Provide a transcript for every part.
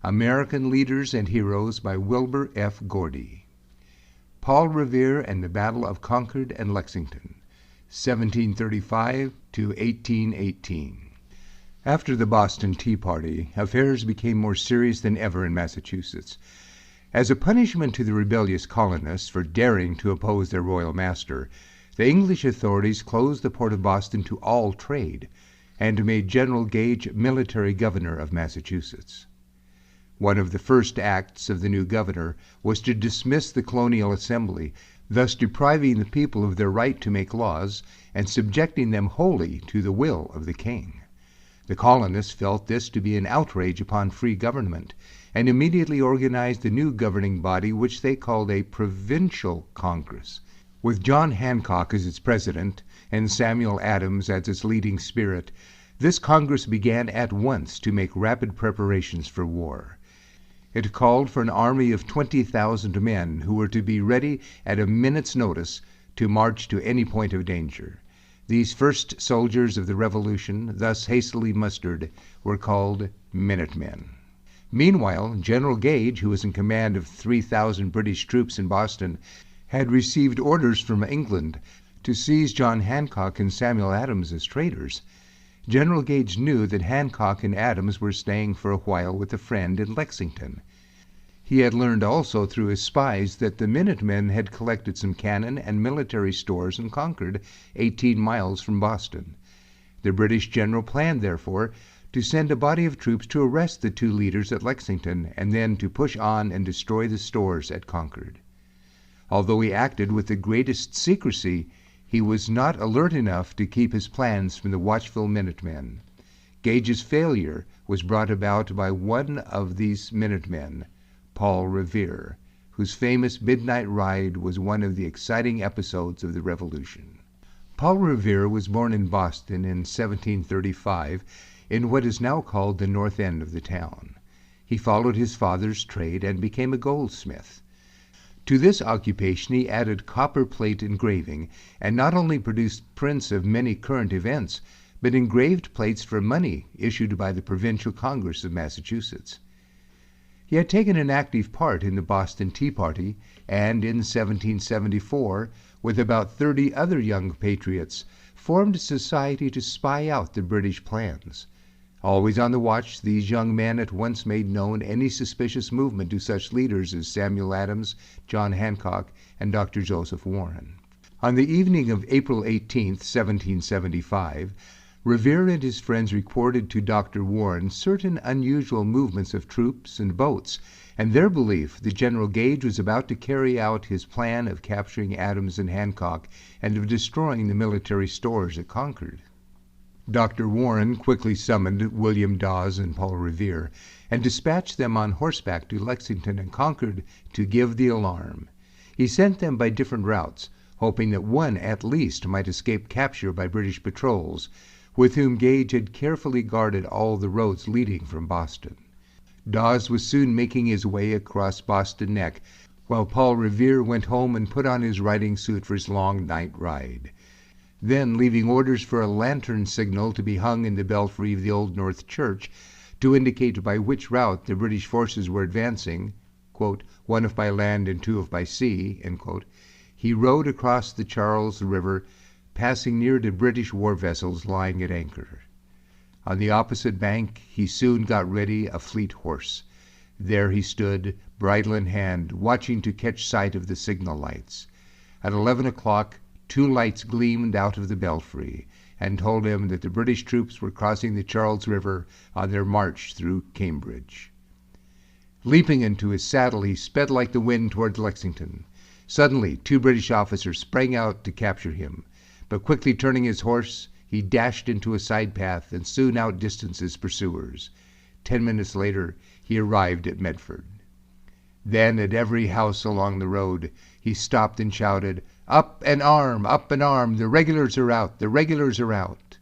American Leaders and Heroes by Wilbur F. Gordy. Paul Revere and the Battle of Concord and Lexington, 1735 to 1818. After the Boston Tea Party, affairs became more serious than ever in Massachusetts. As a punishment to the rebellious colonists for daring to oppose their royal master, the English authorities closed the port of Boston to all trade and made General Gage military governor of Massachusetts. One of the first acts of the new governor was to dismiss the colonial assembly, thus depriving the people of their right to make laws and subjecting them wholly to the will of the king. The colonists felt this to be an outrage upon free government, and immediately organized a new governing body which they called a provincial congress. With John Hancock as its president and Samuel Adams as its leading spirit, this congress began at once to make rapid preparations for war. It called for an army of 20,000 men who were to be ready at a minute's notice to march to any point of danger. These first soldiers of the Revolution, thus hastily mustered, were called Minutemen. Meanwhile, General Gage, who was in command of 3,000 British troops in Boston, had received orders from England to seize John Hancock and Samuel Adams as traitors. General Gage knew that Hancock and Adams were staying for a while with a friend in Lexington. He had learned also through his spies that the Minutemen had collected some cannon and military stores in Concord, 18 miles from Boston. The British general planned, therefore, to send a body of troops to arrest the two leaders at Lexington and then to push on and destroy the stores at Concord. Although he acted with the greatest secrecy, he was not alert enough to keep his plans from the watchful Minutemen. Gage's failure was brought about by one of these Minutemen, Paul Revere, whose famous midnight ride was one of the exciting episodes of the Revolution. Paul Revere was born in Boston in 1735 in what is now called the north end of the town. He followed his father's trade and became a goldsmith. To this occupation he added copper plate engraving and not only produced prints of many current events, but engraved plates for money issued by the Provincial Congress of Massachusetts. He had taken an active part in the Boston Tea Party, and in 1774, with about 30 other young patriots, formed a society to spy out the British plans. Always on the watch, these young men at once made known any suspicious movement to such leaders as Samuel Adams, John Hancock, and Dr. Joseph Warren. On the evening of April 18, 1775, Revere and his friends reported to Dr. Warren certain unusual movements of troops and boats, and their belief that General Gage was about to carry out his plan of capturing Adams and Hancock and of destroying the military stores at Concord. Dr. Warren quickly summoned William Dawes and Paul Revere and dispatched them on horseback to Lexington and Concord to give the alarm. He sent them by different routes, hoping that one at least might escape capture by British patrols, with whom Gage had carefully guarded all the roads leading from Boston. Dawes was soon making his way across Boston Neck, while Paul Revere went home and put on his riding suit for his long night ride. Then, leaving orders for a lantern signal to be hung in the belfry of the Old North Church to indicate by which route the British forces were advancing, quote, "one if by land and two if by sea," end quote, he rode across the Charles River, passing near to British war vessels lying at anchor. On the opposite bank he soon got ready a fleet horse. There he stood, bridle in hand, watching to catch sight of the signal lights. At 11 o'clock, 2 lights gleamed out of the belfry and told him that the British troops were crossing the Charles River on their march through Cambridge. Leaping into his saddle, he sped like the wind toward Lexington. Suddenly, 2 British officers sprang out to capture him, but quickly turning his horse, he dashed into a side path and soon outdistanced his pursuers. 10 minutes later, he arrived at Medford. Then, at every house along the road, he stopped and shouted, "Up and arm! Up and arm! The regulars are out! The regulars are out!"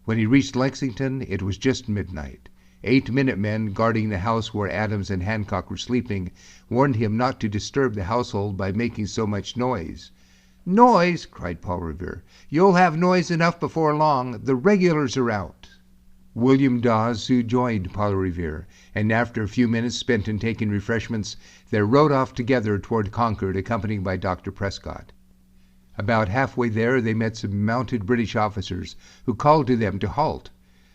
When he reached Lexington, it was just midnight. 8 Minutemen guarding the house where Adams and Hancock were sleeping warned him not to disturb the household by making so much noise. "Noise!" cried Paul Revere. "You'll have noise enough before long. The regulars are out." William Dawes soon joined Paul Revere, and after a few minutes spent in taking refreshments, they rode off together toward Concord, accompanied by Dr. Prescott. About halfway there, they met some mounted British officers who called to them to halt.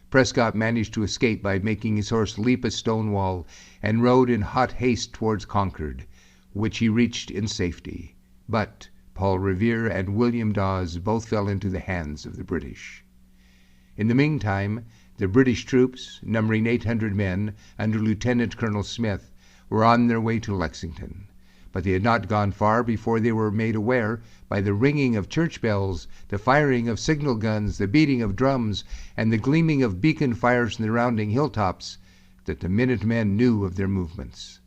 Prescott managed to escape by making his horse leap a stone wall and rode in hot haste towards Concord, which he reached in safety. But Paul Revere and William Dawes both fell into the hands of the British. In the meantime, the British troops, numbering 800 men under Lieutenant Colonel Smith, were on their way to Lexington. But they had not gone far before they were made aware, by the ringing of church bells, the firing of signal guns, the beating of drums, and the gleaming of beacon fires in the surrounding hilltops, that the Minutemen knew of their movements.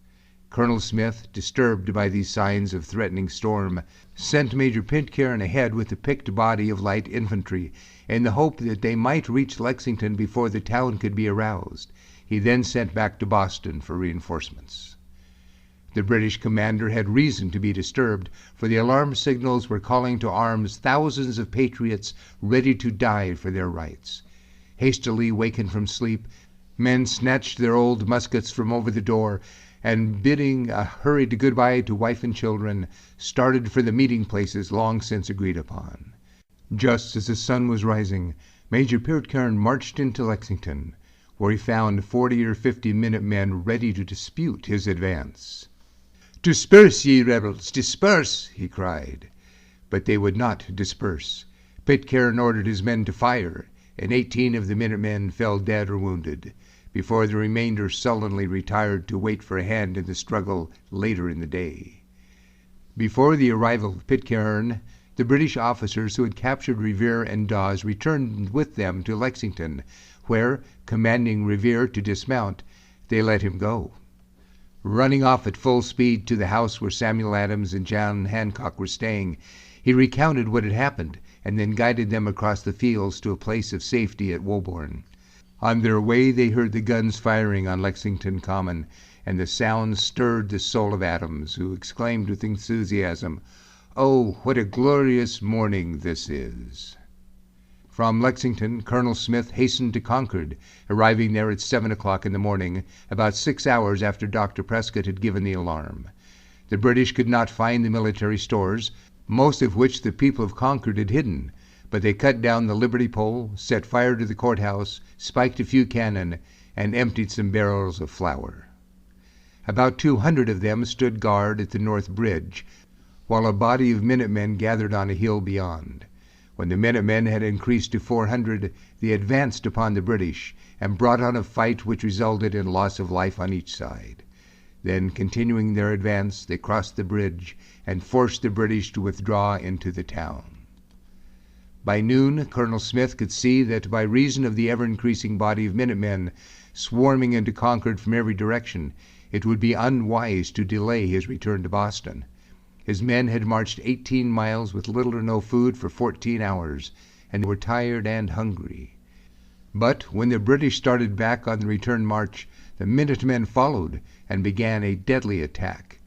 Colonel Smith, disturbed by these signs of threatening storm, sent Major Pitcairn ahead with a picked body of light infantry, in the hope that they might reach Lexington before the town could be aroused. He then sent back to Boston for reinforcements. The British commander had reason to be disturbed, for the alarm signals were calling to arms thousands of patriots ready to die for their rights. Hastily wakened from sleep, men snatched their old muskets from over the door, and bidding a hurried goodbye to wife and children, started for the meeting places long since agreed upon. Just as the sun was rising, Major Pitcairn marched into Lexington, where he found 40 or 50 Minutemen ready to dispute his advance. "Disperse, ye rebels, disperse!" he cried. But they would not disperse. Pitcairn ordered his men to fire, and 18 of the Minutemen fell dead or wounded, before the remainder sullenly retired to wait for a hand in the struggle later in the day. Before the arrival of Pitcairn, the British officers who had captured Revere and Dawes returned with them to Lexington, where, commanding Revere to dismount, they let him go. Running off at full speed to the house where Samuel Adams and John Hancock were staying, he recounted what had happened, and then guided them across the fields to a place of safety at Woburn. On their way they heard the guns firing on Lexington Common, and the sound stirred the soul of Adams, who exclaimed with enthusiasm, "Oh, what a glorious morning this is!" From Lexington, Colonel Smith hastened to Concord, arriving there at 7 o'clock in the morning, about 6 hours after Dr. Prescott had given the alarm. The British could not find the military stores, most of which the people of Concord had hidden, but they cut down the Liberty Pole, set fire to the courthouse, spiked a few cannon, and emptied some barrels of flour. About 200 of them stood guard at the North Bridge, while a body of Minutemen gathered on a hill beyond. When the Minutemen had increased to 400, they advanced upon the British and brought on a fight which resulted in loss of life on each side. Then, continuing their advance, they crossed the bridge and forced the British to withdraw into the town. By noon, Colonel Smith could see that by reason of the ever-increasing body of Minutemen swarming into Concord from every direction, it would be unwise to delay his return to Boston. His men had marched 18 miles with little or no food for 14 hours, and were tired and hungry. But when the British started back on the return march, the Minutemen followed and began a deadly attack.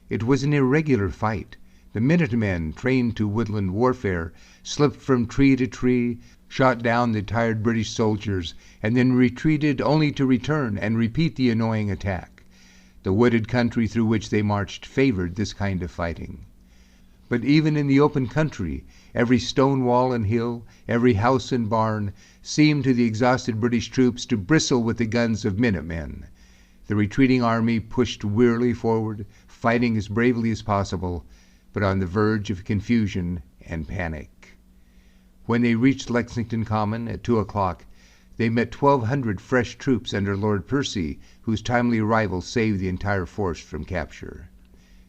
It was an irregular fight. The Minutemen, trained to woodland warfare, slipped from tree to tree, shot down the tired British soldiers, and then retreated only to return and repeat the annoying attack. The wooded country through which they marched favored this kind of fighting. But even in the open country, every stone wall and hill, every house and barn, seemed to the exhausted British troops to bristle with the guns of Minutemen. The retreating army pushed wearily forward, fighting as bravely as possible, but on the verge of confusion and panic. When they reached Lexington Common at 2 o'clock, they met 1,200 fresh troops under Lord Percy, whose timely arrival saved the entire force from capture.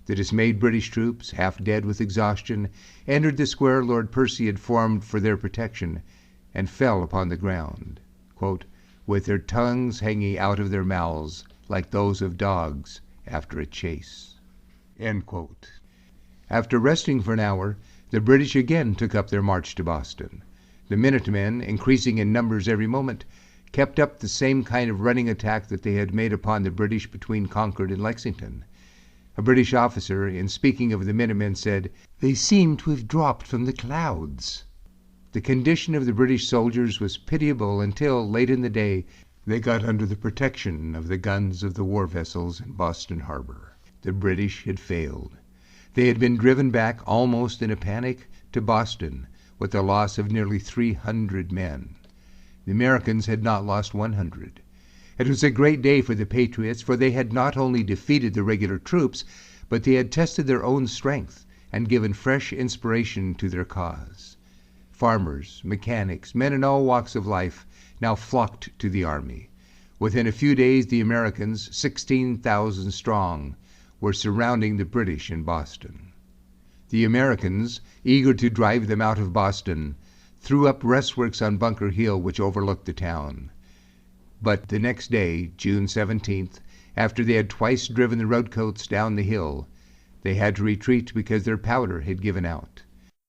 The dismayed British troops, half dead with exhaustion, entered the square Lord Percy had formed for their protection, and fell upon the ground, quote, "with their tongues hanging out of their mouths like those of dogs after a chase." End quote. After resting for an hour, the British again took up their march to Boston. The Minutemen, increasing in numbers every moment, kept up the same kind of running attack that they had made upon the British between Concord and Lexington. A British officer, in speaking of the Minutemen, said, "They seem to have dropped from the clouds." The condition of the British soldiers was pitiable until, late in the day, they got under the protection of the guns of the war vessels in Boston harbor. The British had failed. They had been driven back almost in a panic to Boston with the loss of nearly 300 men. The Americans had not lost 100. It was a great day for the patriots, for they had not only defeated the regular troops, but they had tested their own strength and given fresh inspiration to their cause. Farmers, mechanics, men in all walks of life now flocked to the army. Within a few days the Americans, 16,000 strong, were surrounding the British in Boston. The Americans, eager to drive them out of Boston, threw up breastworks on Bunker Hill which overlooked the town. But the next day, June 17th, after they had twice driven the redcoats down the hill, they had to retreat because their powder had given out.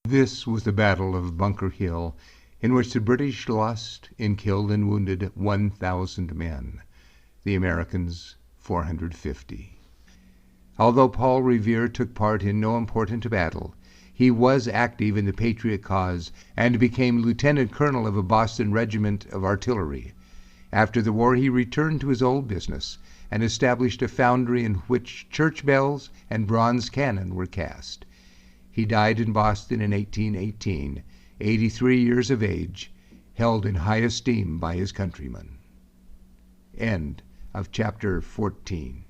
This was the Battle of Bunker Hill, in which the British lost in killed and wounded 1,000 men, the Americans 450. Although Paul Revere took part in no important battle, he was active in the patriot cause and became lieutenant colonel of a Boston regiment of artillery. After the war he returned to his old business and established a foundry in which church bells and bronze cannon were cast. He died in Boston in 1818, 83 years of age, held in high esteem by his countrymen. End of chapter 14.